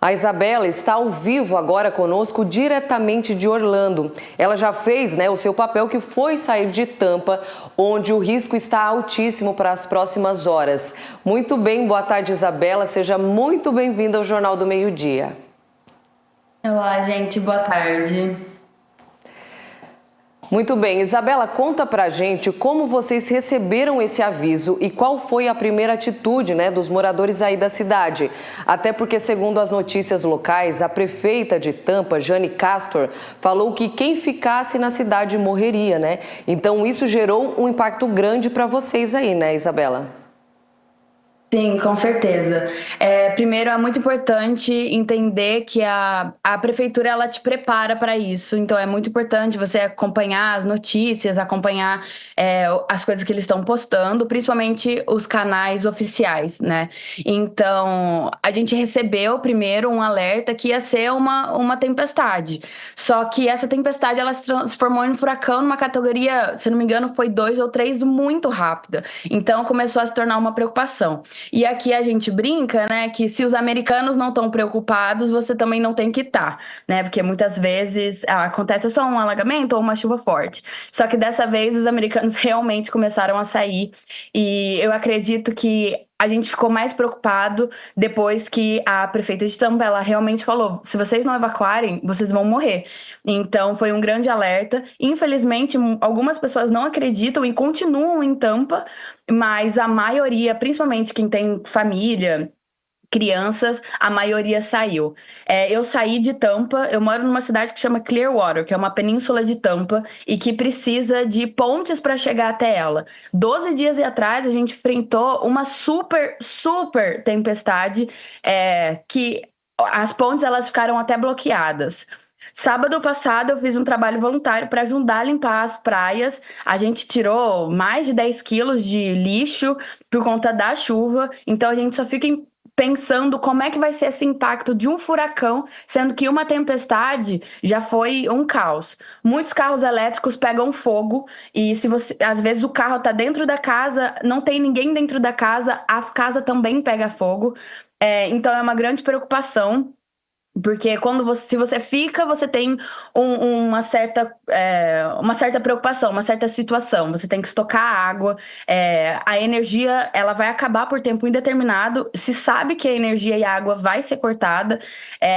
A Isabela está ao vivo agora conosco, diretamente de Orlando. Ela já fez, o seu papel, que foi sair de Tampa, onde o risco está altíssimo para as próximas horas. Muito bem, boa tarde, Isabela. Seja muito bem-vinda ao Jornal do Meio-Dia. Olá, gente, boa tarde. Muito bem, Isabela, conta pra gente como vocês receberam esse aviso e qual foi a primeira atitude, dos moradores aí da cidade. Até porque, segundo as notícias locais, a prefeita de Tampa, Jane Castor, falou que quem ficasse na cidade morreria, né? Então isso gerou um impacto grande para vocês aí, né, Isabela? Sim, com certeza. Primeiro, é muito importante entender que a prefeitura ela te prepara para isso. Então, é muito importante você acompanhar as notícias, acompanhar as coisas que eles estão postando, principalmente os canais oficiais, né? Então, a gente recebeu primeiro um alerta que ia ser uma tempestade. Só que essa tempestade ela se transformou em um furacão numa categoria, se não me engano, foi 2 ou 3 muito rápida. Então, começou a se tornar uma preocupação. E aqui a gente brinca, né, que se os americanos não estão preocupados, você também não tem que estar, né? Porque muitas vezes acontece só um alagamento ou uma chuva forte. Só que dessa vez os americanos realmente começaram a sair e eu acredito que a gente ficou mais preocupado depois que a prefeita de Tampa, ela realmente falou: se vocês não evacuarem, vocês vão morrer. Então foi um grande alerta. Infelizmente, algumas pessoas não acreditam e continuam em Tampa, mas a maioria, principalmente quem tem família, crianças, a maioria saiu. Eu saí de Tampa, eu moro numa cidade que chama Clearwater, que é uma península de Tampa e que precisa de pontes para chegar até ela. 12 dias atrás a gente enfrentou uma super, super tempestade, que as pontes elas ficaram até bloqueadas. Sábado passado eu fiz um trabalho voluntário para ajudar a limpar as praias. A gente tirou mais de 10 quilos de lixo por conta da chuva. Então a gente só fica pensando como é que vai ser esse impacto de um furacão, sendo que uma tempestade já foi um caos. Muitos carros elétricos pegam fogo e se você, às vezes o carro está dentro da casa, não tem ninguém dentro da casa, a casa também pega fogo. Então é uma grande preocupação. Porque se você fica, você tem uma certa preocupação, uma certa situação. Você tem que estocar água, a energia ela vai acabar por tempo indeterminado. Se sabe que a energia e a água vai ser cortada,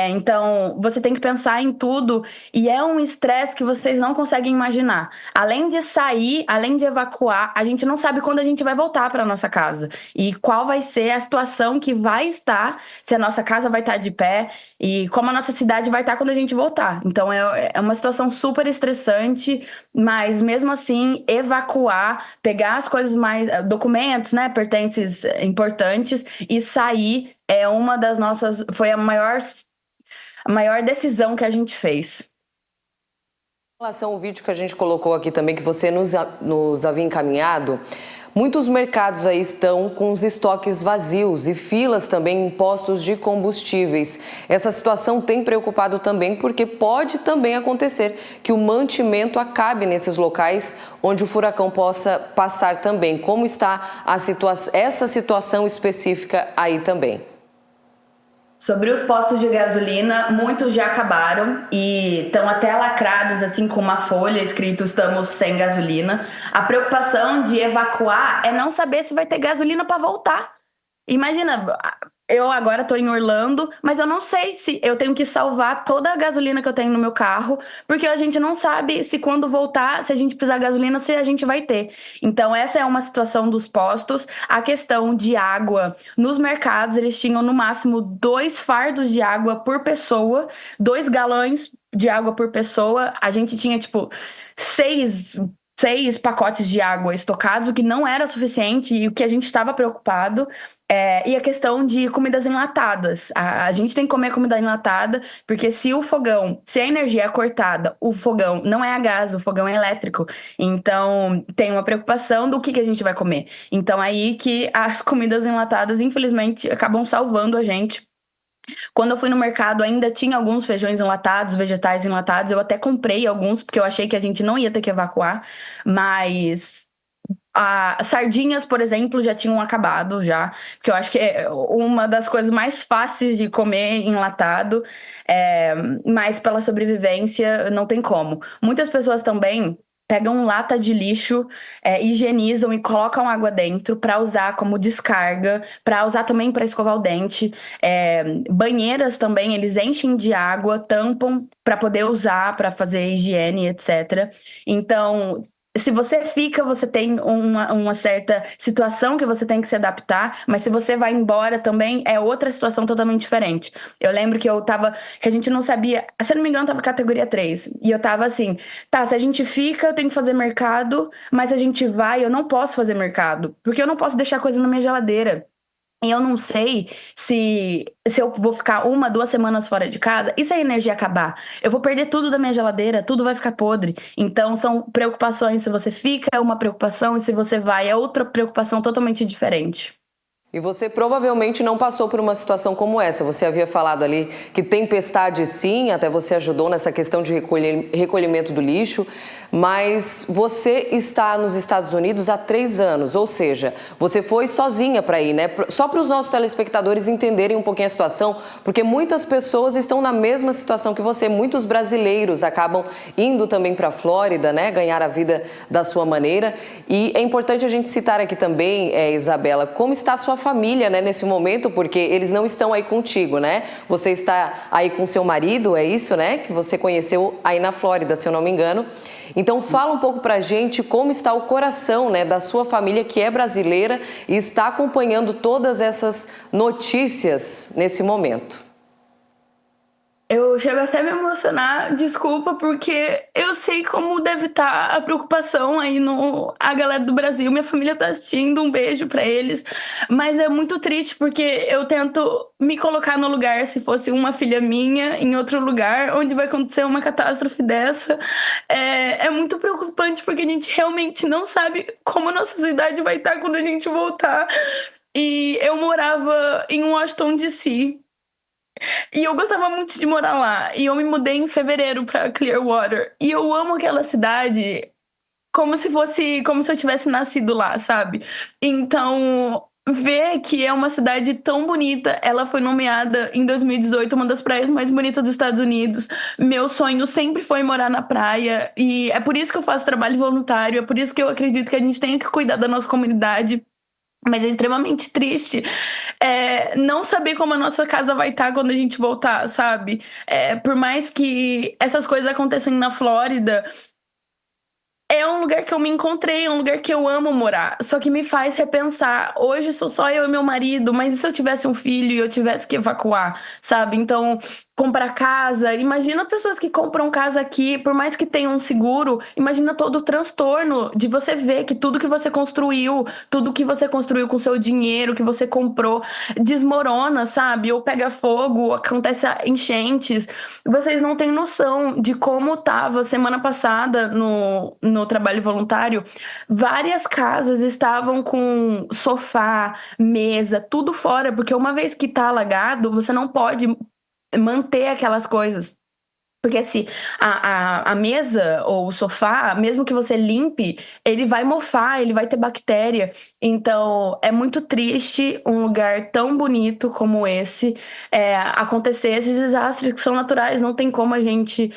então você tem que pensar em tudo e é um estresse que vocês não conseguem imaginar. Além de sair, além de evacuar, a gente não sabe quando a gente vai voltar para nossa casa e qual vai ser a situação que vai estar, se a nossa casa vai estar de pé e como a nossa cidade vai estar quando a gente voltar. Então é uma situação super estressante, mas mesmo assim, evacuar, pegar as coisas mais, documentos, né, pertences importantes e sair é uma das nossas, foi a maior decisão que a gente fez. Em relação ao vídeo que a gente colocou aqui também, que você nos havia encaminhado, muitos mercados aí estão com os estoques vazios e filas também em postos de combustíveis. Essa situação tem preocupado também porque pode também acontecer que o mantimento acabe nesses locais onde o furacão possa passar também. Como está essa situação específica aí também? Sobre os postos de gasolina, muitos já acabaram e estão até lacrados assim com uma folha escrito estamos sem gasolina. A preocupação de evacuar é não saber se vai ter gasolina para voltar. Imagina, eu agora estou em Orlando, mas eu não sei se eu tenho que salvar toda a gasolina que eu tenho no meu carro, porque a gente não sabe se quando voltar, se a gente precisar de gasolina, se a gente vai ter. Então, essa é uma situação dos postos. A questão de água, nos mercados, eles tinham no máximo 2 fardos de água por pessoa, 2 galões de água por pessoa. A gente tinha, tipo, seis pacotes de água estocados, o que não era suficiente e o que a gente estava preocupado. E a questão de comidas enlatadas. A gente tem que comer comida enlatada, porque se a energia é cortada, o fogão não é a gás, o fogão é elétrico. Então, tem uma preocupação do que a gente vai comer. Então, aí que as comidas enlatadas, infelizmente, acabam salvando a gente. Quando eu fui no mercado, ainda tinha alguns feijões enlatados, vegetais enlatados. Eu até comprei alguns, porque eu achei que a gente não ia ter que evacuar, mas Sardinhas, por exemplo, já tinham acabado já, porque eu acho que é uma das coisas mais fáceis de comer enlatado, é, mas pela sobrevivência não tem como. Muitas pessoas também pegam lata de lixo, higienizam e colocam água dentro para usar como descarga, para usar também para escovar o dente. Banheiras também, eles enchem de água, tampam para poder usar, para fazer higiene, etc. Então, se você fica, você tem uma certa situação que você tem que se adaptar, mas se você vai embora também, é outra situação totalmente diferente. Eu lembro que a gente não sabia, se eu não me engano, tava categoria 3 e eu tava assim, tá, se a gente fica, eu tenho que fazer mercado, mas se a gente vai, eu não posso fazer mercado, porque eu não posso deixar coisa na minha geladeira. E eu não sei se eu vou ficar 1, 2 semanas fora de casa e se a energia acabar. Eu vou perder tudo da minha geladeira, tudo vai ficar podre. Então são preocupações. Se você fica, é uma preocupação, e se você vai, é outra preocupação totalmente diferente. E você provavelmente não passou por uma situação como essa. Você havia falado ali que tempestade sim, até você ajudou nessa questão de recolhimento do lixo, mas você está nos Estados Unidos há 3 anos, ou seja, você foi sozinha para ir, né? Só para os nossos telespectadores entenderem um pouquinho a situação, porque muitas pessoas estão na mesma situação que você, muitos brasileiros acabam indo também para a Flórida, né? Ganhar a vida da sua maneira. E é importante a gente citar aqui também, Isabela, como está a sua família, né, nesse momento, porque eles não estão aí contigo, né? Você está aí com seu marido, é isso, né? Que você conheceu aí na Flórida, se eu não me engano. Então fala um pouco pra gente como está o coração, né, da sua família que é brasileira e está acompanhando todas essas notícias nesse momento. Eu chego até a me emocionar, desculpa, porque eu sei como deve estar a preocupação aí no a galera do Brasil. Minha família tá assistindo, um beijo pra eles. Mas é muito triste porque eu tento me colocar no lugar se fosse uma filha minha em outro lugar onde vai acontecer uma catástrofe dessa. É muito preocupante porque a gente realmente não sabe como a nossa cidade vai estar quando a gente voltar. E eu morava em Washington, D.C. E eu gostava muito de morar lá. E eu me mudei em fevereiro pra Clearwater. E eu amo aquela cidade como se eu tivesse nascido lá, sabe? Então, ver que é uma cidade tão bonita, ela foi nomeada em 2018 uma das praias mais bonitas dos Estados Unidos. Meu sonho sempre foi morar na praia e é por isso que eu faço trabalho voluntário, é por isso que eu acredito que a gente tem que cuidar da nossa comunidade. Mas é extremamente triste não saber como a nossa casa vai estar quando a gente voltar, sabe? Por mais que essas coisas aconteçam na Flórida, é um lugar que eu me encontrei, é um lugar que eu amo morar. Só que me faz repensar. Hoje sou só eu e meu marido, mas e se eu tivesse um filho e eu tivesse que evacuar, sabe? Então, comprar casa. Imagina pessoas que compram casa aqui, por mais que tenham um seguro, imagina todo o transtorno de você ver que tudo que você construiu com seu dinheiro, que você comprou, desmorona, sabe? Ou pega fogo, acontece enchentes. Vocês não têm noção de como estava semana passada no trabalho voluntário. Várias casas estavam com sofá, mesa, tudo fora, porque uma vez que está alagado, você não pode manter aquelas coisas. Porque se a mesa ou o sofá, mesmo que você limpe, ele vai mofar, ele vai ter bactéria. Então, é muito triste um lugar tão bonito como esse acontecer esses desastres que são naturais, não tem como a gente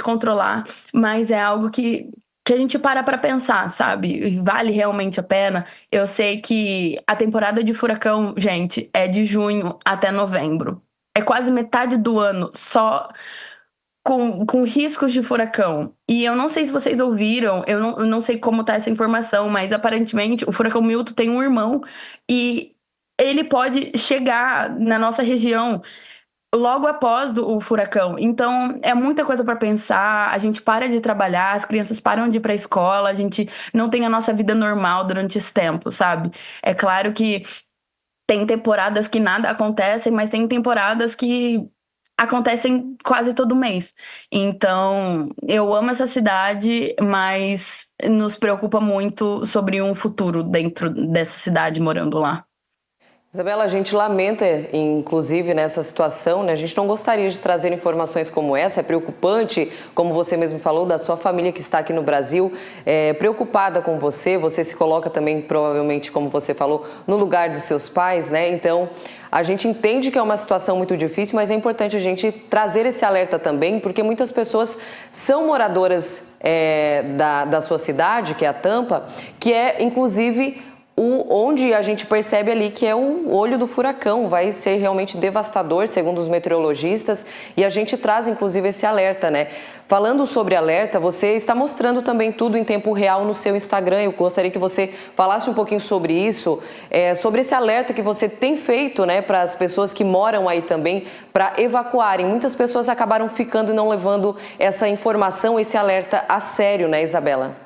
controlar, mas é algo que a gente para pensar, sabe? Vale realmente a pena. Eu sei que a temporada de furacão, gente, é de junho até novembro. É quase metade do ano só com riscos de furacão. E eu não sei se vocês ouviram, eu não sei como tá essa informação, mas aparentemente o furacão Milton tem um irmão e ele pode chegar na nossa região logo após o furacão. Então, é muita coisa para pensar. A gente para de trabalhar, as crianças param de ir para a escola, a gente não tem a nossa vida normal durante esse tempo, sabe? É claro que tem temporadas que nada acontece, mas tem temporadas que acontecem quase todo mês. Então, eu amo essa cidade, mas nos preocupa muito sobre um futuro dentro dessa cidade morando lá. Isabela, a gente lamenta, inclusive, nessa situação, né? A gente não gostaria de trazer informações como essa, é preocupante, como você mesmo falou, da sua família que está aqui no Brasil, preocupada com você, você se coloca também, provavelmente, como você falou, no lugar dos seus pais, né? Então, a gente entende que é uma situação muito difícil, mas é importante a gente trazer esse alerta também, porque muitas pessoas são moradoras da sua cidade, que é a Tampa, que é, inclusive, onde a gente percebe ali que é o olho do furacão, vai ser realmente devastador, segundo os meteorologistas, e a gente traz inclusive esse alerta, né? Falando sobre alerta, você está mostrando também tudo em tempo real no seu Instagram. Eu gostaria que você falasse um pouquinho sobre isso, sobre esse alerta que você tem feito, né, para as pessoas que moram aí também, para evacuarem. Muitas pessoas acabaram ficando e não levando essa informação, esse alerta a sério, né, Isabela?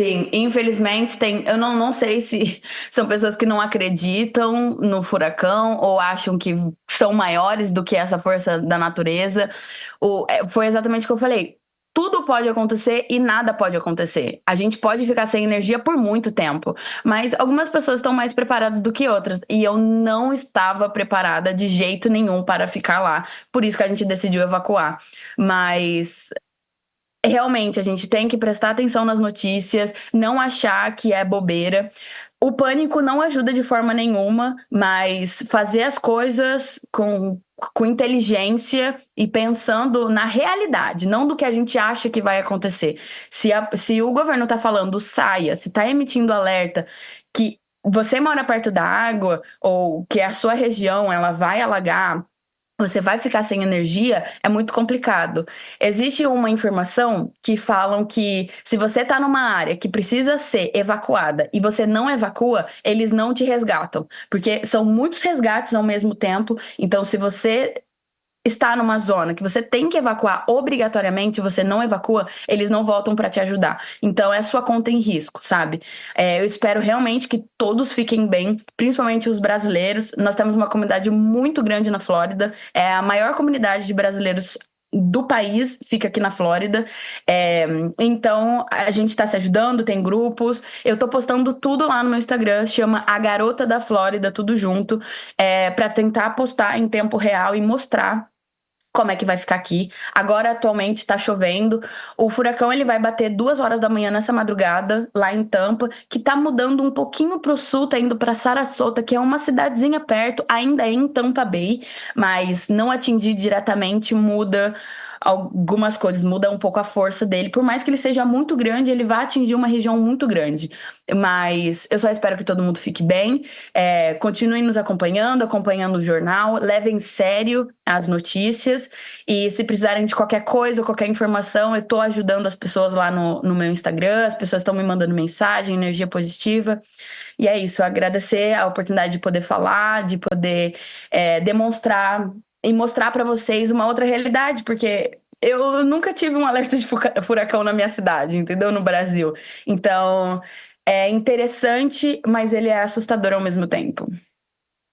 Sim, infelizmente tem. Eu não sei se são pessoas que não acreditam no furacão ou acham que são maiores do que essa força da natureza. Foi exatamente o que eu falei. Tudo pode acontecer e nada pode acontecer. A gente pode ficar sem energia por muito tempo, mas algumas pessoas estão mais preparadas do que outras. E eu não estava preparada de jeito nenhum para ficar lá. Por isso que a gente decidiu evacuar. Mas realmente, a gente tem que prestar atenção nas notícias, não achar que é bobeira. O pânico não ajuda de forma nenhuma, mas fazer as coisas com inteligência e pensando na realidade, não do que a gente acha que vai acontecer. Se o governo está falando saia, se está emitindo alerta que você mora perto da água ou que a sua região ela vai alagar, você vai ficar sem energia, é muito complicado. Existe uma informação que falam que se você está numa área que precisa ser evacuada e você não evacua, eles não te resgatam, porque são muitos resgates ao mesmo tempo. Então, se você está numa zona que você tem que evacuar obrigatoriamente, você não evacua, eles não voltam para te ajudar. Então é sua conta em risco, sabe? Eu espero realmente que todos fiquem bem, principalmente os brasileiros. Nós temos uma comunidade muito grande na Flórida, é a maior comunidade de brasileiros do país fica aqui na Flórida. Então a gente está se ajudando, tem grupos. Eu tô postando tudo lá no meu Instagram, chama A Garota da Flórida, tudo junto, para tentar postar em tempo real e mostrar como é que vai ficar aqui. Agora, atualmente, tá chovendo. O furacão ele vai bater 2 horas da manhã nessa madrugada, lá em Tampa, que tá mudando um pouquinho pro sul, tá indo pra Sarasota, que é uma cidadezinha perto, ainda é em Tampa Bay, mas não atingir diretamente muda algumas coisas, muda um pouco a força dele. Por mais que ele seja muito grande, ele vai atingir uma região muito grande. Mas eu só espero que todo mundo fique bem. Continuem nos acompanhando o jornal, levem sério as notícias. E se precisarem de qualquer coisa, qualquer informação, eu tô ajudando as pessoas lá no meu Instagram, as pessoas estão me mandando mensagem, energia positiva. E é isso, agradecer a oportunidade de poder falar, de poder demonstrar e mostrar para vocês uma outra realidade, porque eu nunca tive um alerta de furacão na minha cidade, entendeu? No Brasil. Então, é interessante, mas ele é assustador ao mesmo tempo.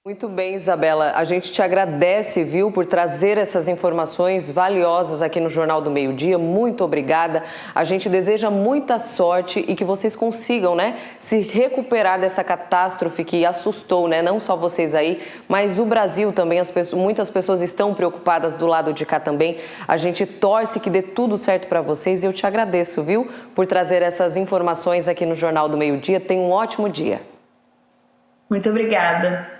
Muito bem, Isabela. A gente te agradece, viu, por trazer essas informações valiosas aqui no Jornal do Meio-Dia. Muito obrigada. A gente deseja muita sorte e que vocês consigam, né, se recuperar dessa catástrofe que assustou, né, não só vocês aí, mas o Brasil também. Muitas pessoas estão preocupadas do lado de cá também. A gente torce que dê tudo certo para vocês e eu te agradeço, viu, por trazer essas informações aqui no Jornal do Meio-Dia. Tenha um ótimo dia. Muito obrigada.